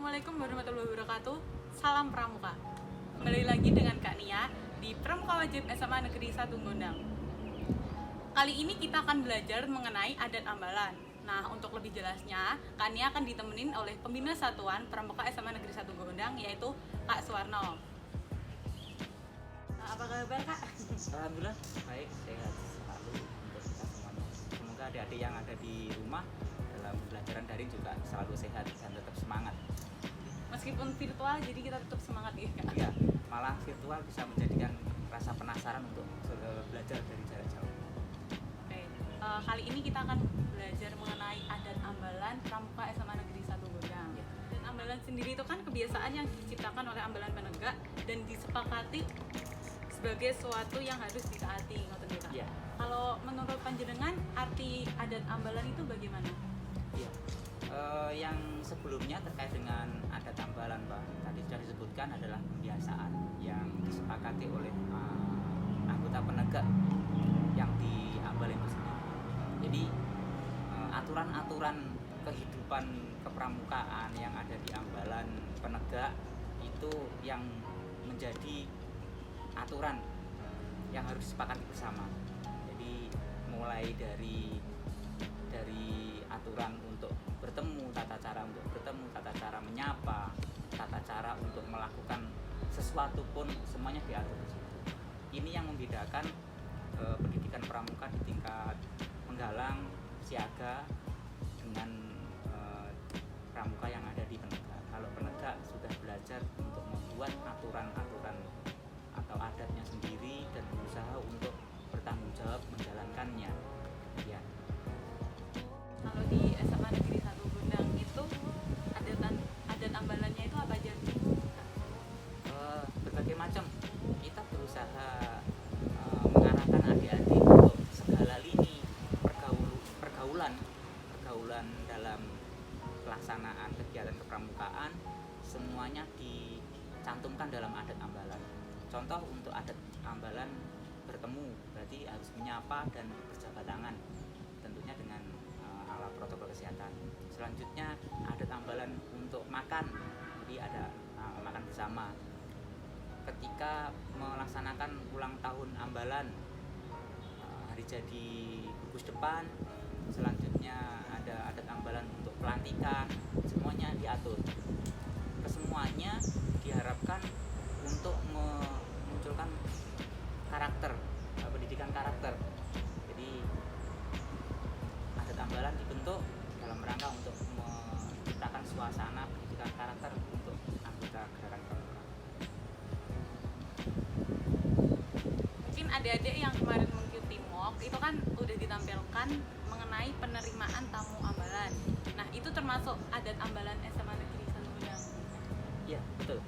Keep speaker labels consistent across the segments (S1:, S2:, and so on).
S1: Assalamualaikum warahmatullahi wabarakatuh. Salam Pramuka. Kembali lagi dengan Kak Nia di Pramuka Wajib SMA Negeri 1 Gondang. Kali ini kita akan belajar mengenai adat ambalan. Nah, untuk lebih jelasnya, Kak Nia akan ditemenin oleh pembina satuan Pramuka SMA Negeri 1 Gondang, yaitu Kak Suwarno. Apa kabar, Kak?
S2: Alhamdulillah baik, sehat selalu untuk kita semuanya. Semoga adik-adik yang ada di rumah dalam pembelajaran daring juga selalu sehat dan tetap semangat.
S1: Meskipun virtual, jadi kita tetap semangat ya, Kak?
S2: Iya, malah virtual bisa menjadikan rasa penasaran untuk belajar dari jarak jauh.
S1: Oke, kali ini kita akan belajar mengenai adat ambalan Pramuka SMA Negeri 1 Gondang.
S2: Ya.
S1: Dan ambalan sendiri itu kan kebiasaan yang diciptakan oleh ambalan penegak dan disepakati sebagai sesuatu yang harus ditaati, ngoten ya, Kak?
S2: Iya.
S1: Kalau menurut panjenengan, arti adat ambalan itu bagaimana?
S2: Iya. Yang sebelumnya terkait dengan adat ambalan, Pak, tadi sudah disebutkan adalah kebiasaan yang disepakati oleh anggota penegak yang diambal itu sendiri. Jadi aturan-aturan kehidupan kepramukaan yang ada di ambalan penegak itu yang menjadi aturan yang harus disepakati bersama. Jadi mulai dari aturan untuk bertemu, tata cara untuk bertemu, tata cara menyapa, tata cara untuk melakukan sesuatu pun semuanya diatur di situ. Ini yang membedakan pendidikan pramuka di tingkat Penggalang, Siaga dengan pramuka yang ada di penegak. Kalau penegak sudah belajar untuk membuat aturan-aturan atau adatnya sendiri dan berusaha untuk bertanggung jawab menjalankannya. Ya.
S1: Kalau di SMA Negeri 1 Gondang itu adat ambalannya itu apa aja?
S2: Berbagai macam. Kita berusaha mengarahkan adik-adik untuk segala lini pergaulan dalam pelaksanaan kegiatan kepramukaan semuanya dicantumkan dalam adat ambalan. Contoh untuk adat ambalan bertemu berarti harus menyapa dan berjabat tangan, tentunya dengan ala protokol kesehatan. Selanjutnya adat ambalan untuk makan, jadi ada makan bersama. Ketika melaksanakan ulang tahun ambalan, hari jadi gugus depan, selanjutnya ada adat ambalan untuk pelantikan, semuanya diatur. Kesemuanya diharapkan untuk memunculkan karakter, pendidikan karakter. Jadi adat ambalan dibentuk dalam rangka untuk menciptakan suasana pendidikan karakter untuk anggota gerakan pramuka.
S1: Mungkin adik-adik yang kemarin mengikuti MOOC itu kan udah ditampilkan mengenai penerimaan tamu ambalan. Nah, itu termasuk adat ambalan SMA Negeri 1 Gondang.
S2: Iya, betul.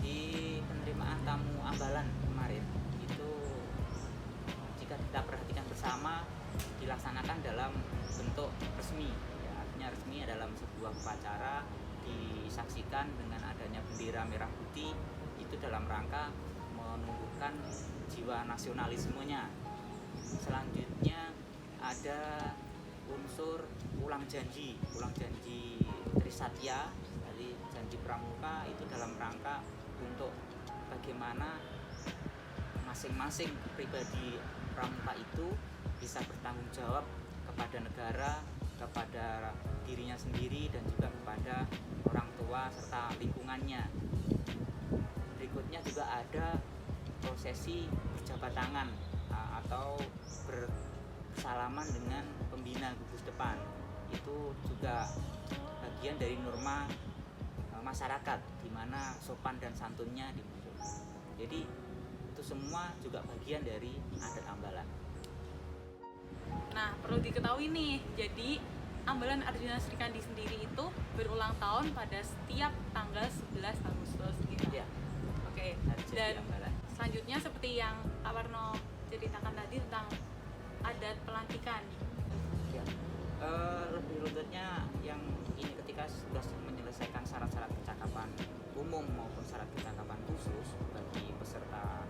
S2: Di penerimaan tamu ambalan kemarin itu jika kita perhatikan bersama dilaksanakan dalam bentuk resmi, ya, artinya resmi dalam sebuah upacara disaksikan dengan adanya bendera merah putih, itu dalam rangka menumbuhkan jiwa nasionalismenya. Selanjutnya ada unsur ulang janji Trisatya, jadi janji pramuka itu dalam rangka untuk bagaimana masing-masing pribadi pramuka itu bisa bertanggung jawab kepada negara, kepada dirinya sendiri dan juga kepada orang tua serta lingkungannya. Berikutnya juga ada prosesi berjabat tangan atau bersalaman dengan pembina gugus depan. Itu juga bagian dari norma masyarakat di mana sopan dan santunnya dimunculkan. Jadi itu semua juga bagian dari adat ambalan.
S1: Nah, perlu diketahui nih, jadi ambalan Arjuna Sri Kandi sendiri itu berulang tahun pada setiap tanggal 11 Agustus gitu.
S2: Ya.
S1: Oke.
S2: Hari jadi
S1: Dan
S2: ambalan.
S1: selanjutnya seperti yang Kak Warno ceritakan tadi tentang adat pelantikan.
S2: Ya. Lebih runtutnya yang ini ketika sudah menyelesaikan syarat-syarat kecakapan umum maupun syarat kecakapan khusus bagi peserta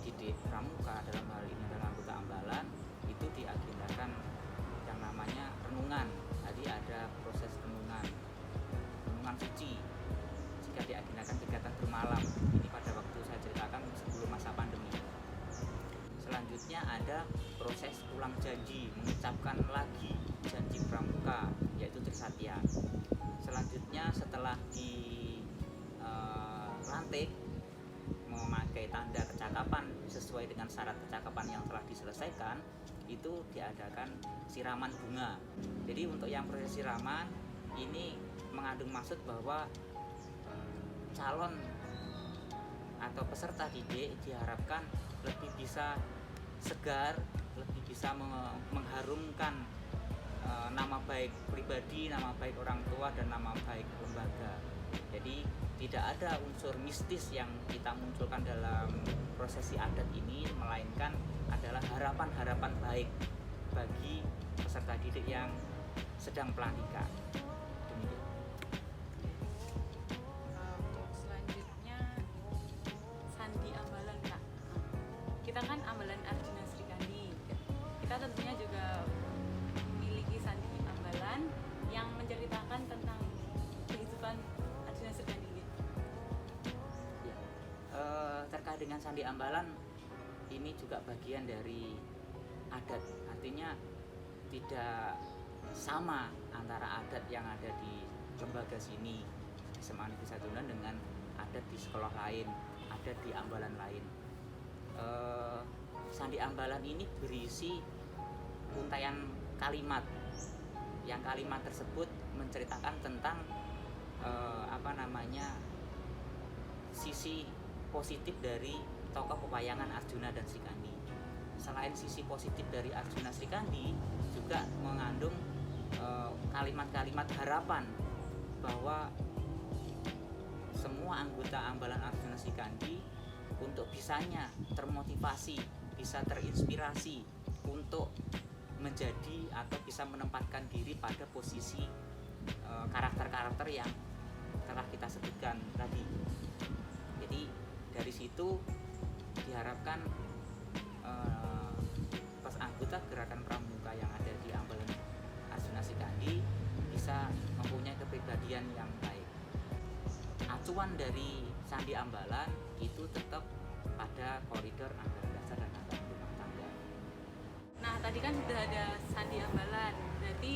S2: didik pramuka, dalam hal ini adalah anggota ambalan, itu diagendakan yang namanya renungan. Tadi ada proses renungan suci malam. Ini pada waktu saya ceritakan sebelum masa pandemi. Selanjutnya ada proses ulang janji, mengucapkan lagi janji pramuka, yaitu Trisatya. Selanjutnya setelah dilantik memakai tanda kecakapan sesuai dengan syarat kecakapan yang telah diselesaikan, itu diadakan siraman bunga. Jadi untuk yang proses siraman ini mengandung maksud bahwa calon atau peserta didik diharapkan lebih bisa segar, lebih bisa mengharumkan nama baik pribadi, nama baik orang tua, dan nama baik lembaga. Jadi tidak ada unsur mistis yang kita munculkan dalam prosesi adat ini, melainkan adalah harapan-harapan baik bagi peserta didik yang sedang pelantikan. Demikian.
S1: Selanjutnya Sandi Ambalan, Kak. Kita kan Ambalan Arjuna Srikandi. Kita tentunya juga memiliki Sandi Ambalan yang menceritakan tentang kehidupan Arjuna Srikandi.
S2: Ya. Terkait dengan Sandi Ambalan, ini juga bagian dari adat, artinya tidak sama antara adat yang ada di lembaga sini SMA Negeri 1 Tunan dengan adat di sekolah lain, adat di ambalan lain. Sandi Ambalan ini berisi untaian kalimat, yang kalimat tersebut menceritakan tentang sisi positif dari tokoh pewayangan Arjuna dan Srikandi. Selain sisi positif dari Arjuna Srikandi, juga mengandung kalimat-kalimat harapan bahwa semua anggota ambalan Arjuna Srikandi untuk bisanya termotivasi, bisa terinspirasi untuk menjadi atau bisa menempatkan diri pada posisi karakter-karakter yang telah kita sebutkan tadi. Jadi dari situ diharapkan anggota gerakan pramuka yang ada di ambalan Arjuna Srikandi bisa mempunyai kepribadian yang baik. Acuan dari Sandi Ambalan itu tetap pada koridor anggaran dasar dan anggaran rumah tangga.
S1: Nah, tadi kan sudah ada Sandi Ambalan. Berarti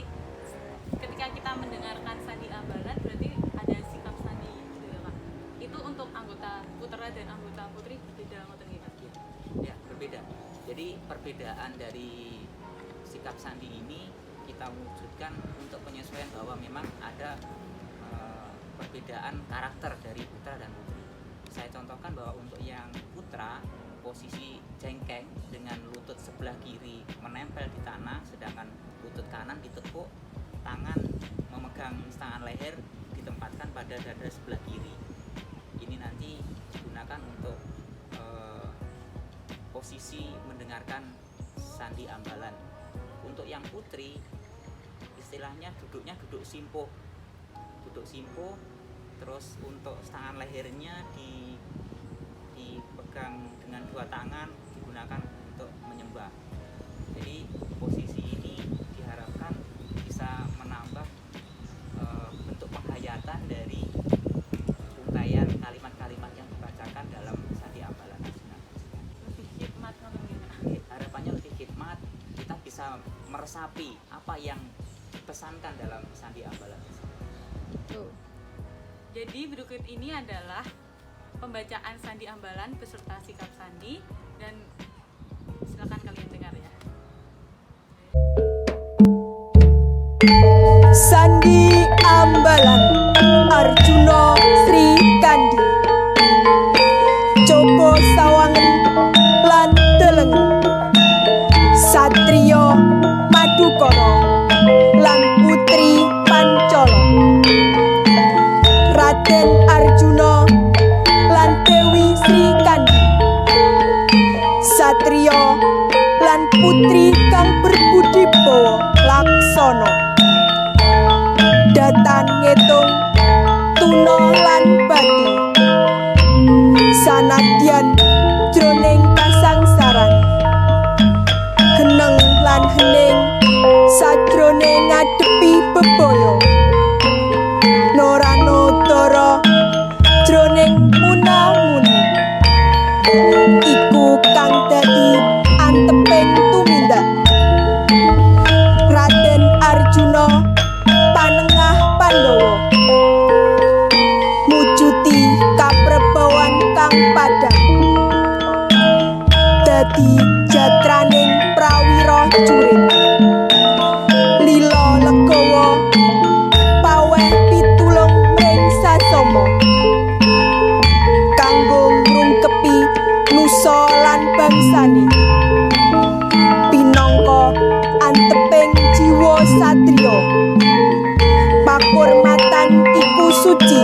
S1: ketika kita mendengarkan Sandi Ambalan, berarti ada sikap sandi gitu ya, Kak. Itu untuk anggota putra dan anggota putri berbeda ngoten nggih, Kak?
S2: Ya, berbeda. Jadi perbedaan dari sikap sandi ini kita wujudkan untuk penyesuaian bahwa memang ada perbedaan karakter dari putra dan putri. Saya contohkan bahwa untuk yang putra, posisi jengkeng dengan lutut sebelah kiri menempel di tanah, sedangkan lutut kanan ditekuk, tangan memegang tangan leher ditempatkan pada dada sebelah kiri. Ini nanti digunakan untuk posisi mendengarkan Sandi Ambalan. Untuk yang putri, istilahnya duduknya duduk simpuh, terus untuk tangan lehernya dipegang dengan dua tangan, digunakan untuk menyembah. Jadi posisi ini diharapkan bisa menambah bentuk penghayatan dari untaian kalimat-kalimat yang dibacakan dalam Sandi Ambalan. Harapannya lebih khidmat, kita bisa meresapi apa yang dipesankan dalam Sandi Ambalan.
S1: Jadi berikut ini adalah pembacaan Sandi Ambalan beserta sikap sandi, dan silakan kalian dengar ya.
S3: Sandi Ambalan Arjuna Srikandi, Joko Sawangen lan Deleng, Satriya Madukara lan Putri Pancala, Raden Arjuna lan Dewi Srikandi, Satriya lan putri kang berbudi bawa laksana, datan ngitung tuna lan bati, sanadyan jroning kasangsaran, geneng lan hening sajroning ngadepi bebaya, Noranodara dadi jatraning prawira jurit. Lila legawa paweh pitulung mring sasama kanggo ngrungkepi nusa lan bangsane. Pinangka anteping jiwa satriya, pakurmatan iku suci,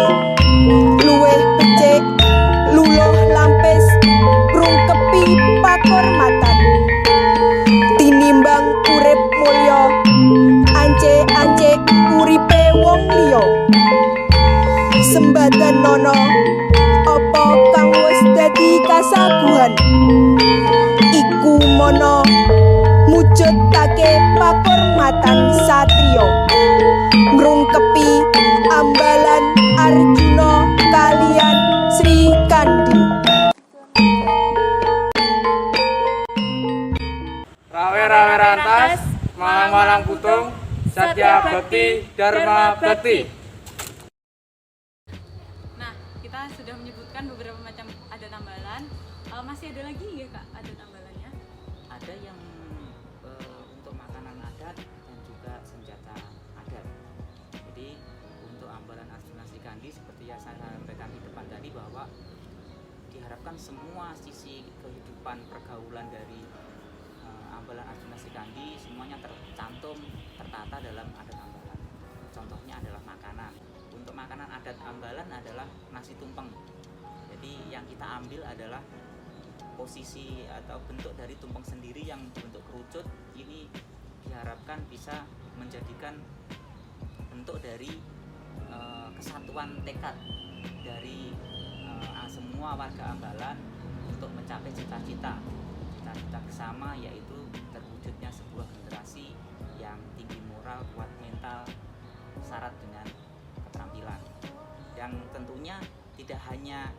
S3: luwih becik luluh lampis ngrungkepi pakurmatan tinimbang urip mulya ance-ancik uripe wong liya. Sembadanana apa kang wis dadi kasaguhan iku mana mujudake pakurmatan satriya ngrungkepi ambalan Arjuna kaliyan Sri Kandi.
S4: Rawe-rawe rantas, malang-malang putung, satya bakti, dharma bakti.
S1: Nah, kita sudah menyebutkan beberapa macam adat ambalan. Masih ada lagi ya kak adat ambalannya?
S2: Ada yang untuk makanan adat dan juga senjata adat. Jadi untuk ambalan Arjuna Sri Kandi seperti yang saya sampaikan di depan tadi, bahwa diharapkan semua sisi kehidupan pergaulan dari ambalan Arjuna Sri Kandi semuanya tercantum, tertata dalam adat ambalan. Contohnya adalah makanan. Untuk makanan adat ambalan adalah nasi tumpeng. Jadi yang kita ambil adalah posisi atau bentuk dari tumpeng sendiri yang bentuk kerucut. Ini diharapkan bisa menjadikan bentuk dari kesatuan tekad dari semua warga ambalan untuk mencapai cita-cita bersama, yaitu terwujudnya sebuah generasi yang tinggi moral, kuat mental, syarat dengan keterampilan. Yang tentunya tidak hanya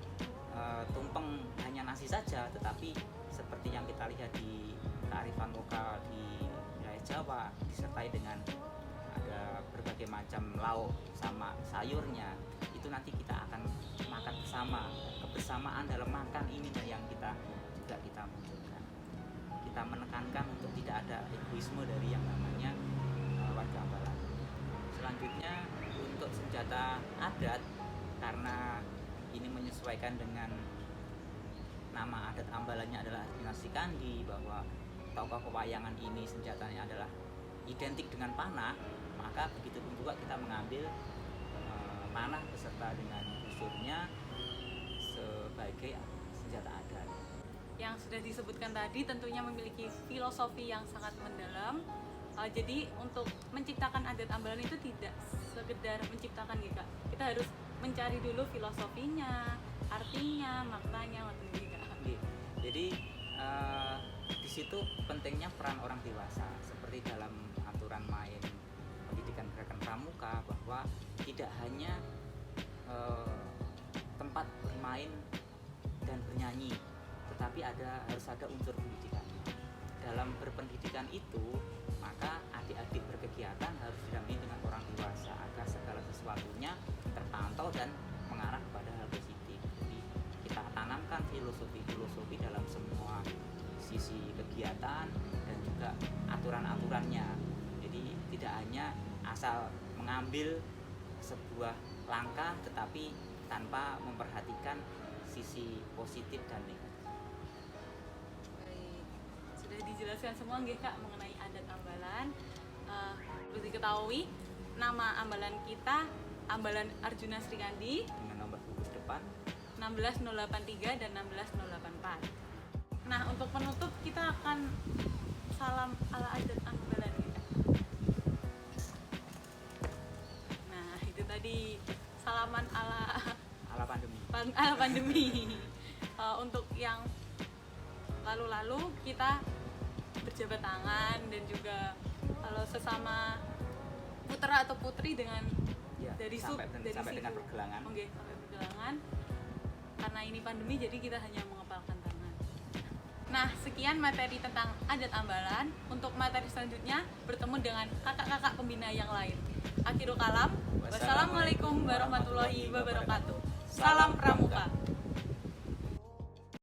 S2: tumpeng, hanya nasi saja, tetapi seperti yang kita lihat di kearifan lokal di wilayah Jawa, disertai dengan ada berbagai macam lauk sama sayurnya. Itu nanti kita akan makan bersama. Kebersamaan dalam makan ini yang kita munculkan. Kita menekankan untuk tidak ada egoisme dari yang namanya warga ambalan. Selanjutnya untuk senjata adat, karena ini menyesuaikan dengan nama adat ambalannya adalah Arjuna Sri Kandi, bahwa tokoh pewayangan ini senjatanya adalah identik dengan panah, maka begitu pun juga kita mengambil panah beserta dengan busurnya sebagai senjata adat.
S1: Yang sudah disebutkan tadi tentunya memiliki filosofi yang sangat mendalam. Jadi untuk menciptakan adat ambalan itu tidak sekedar menciptakan gitu kak. Kita harus mencari dulu filosofinya, artinya, maknanya,
S2: Jadi di situ pentingnya peran orang dewasa, seperti dalam aturan main pendidikan gerakan pramuka, bahwa tidak hanya tempat bermain dan bernyanyi, tetapi harus ada unsur pendidikan. Dalam berpendidikan itu, maka adik-adik berkegiatan harus didampingi dengan orang dewasa agar segala sesuatunya terpantau dan mengarah kepada hal positif. Jadi kita tanamkan filosofi dalam semua sisi kegiatan dan juga aturan-aturannya. Jadi tidak hanya asal mengambil sebuah langkah tetapi tanpa memperhatikan sisi positif dan negatif.
S1: Sudah dijelaskan semua nggih kak mengenai adat ambalan. Perlu diketahui nama ambalan kita ambalan Arjuna Sri Kandi
S2: Dengan nomor gugus depan
S1: 16083 dan 16084. Nah untuk penutup kita akan salam ala adat ambalan kita. Nah itu tadi salaman ala pandemi. Untuk yang lalu-lalu kita berjabat tangan, dan juga kalau sesama putra atau putri dengan
S2: sampai dengan pergelangan.
S1: Oke, sampai pergelangan. Karena ini pandemi jadi kita hanya mengepalkan tangan. Nah, sekian materi tentang adat ambalan. Untuk materi selanjutnya bertemu dengan kakak-kakak pembina yang lain. Akhirul kalam. Wassalamualaikum warahmatullahi wabarakatuh. Salam Pramuka.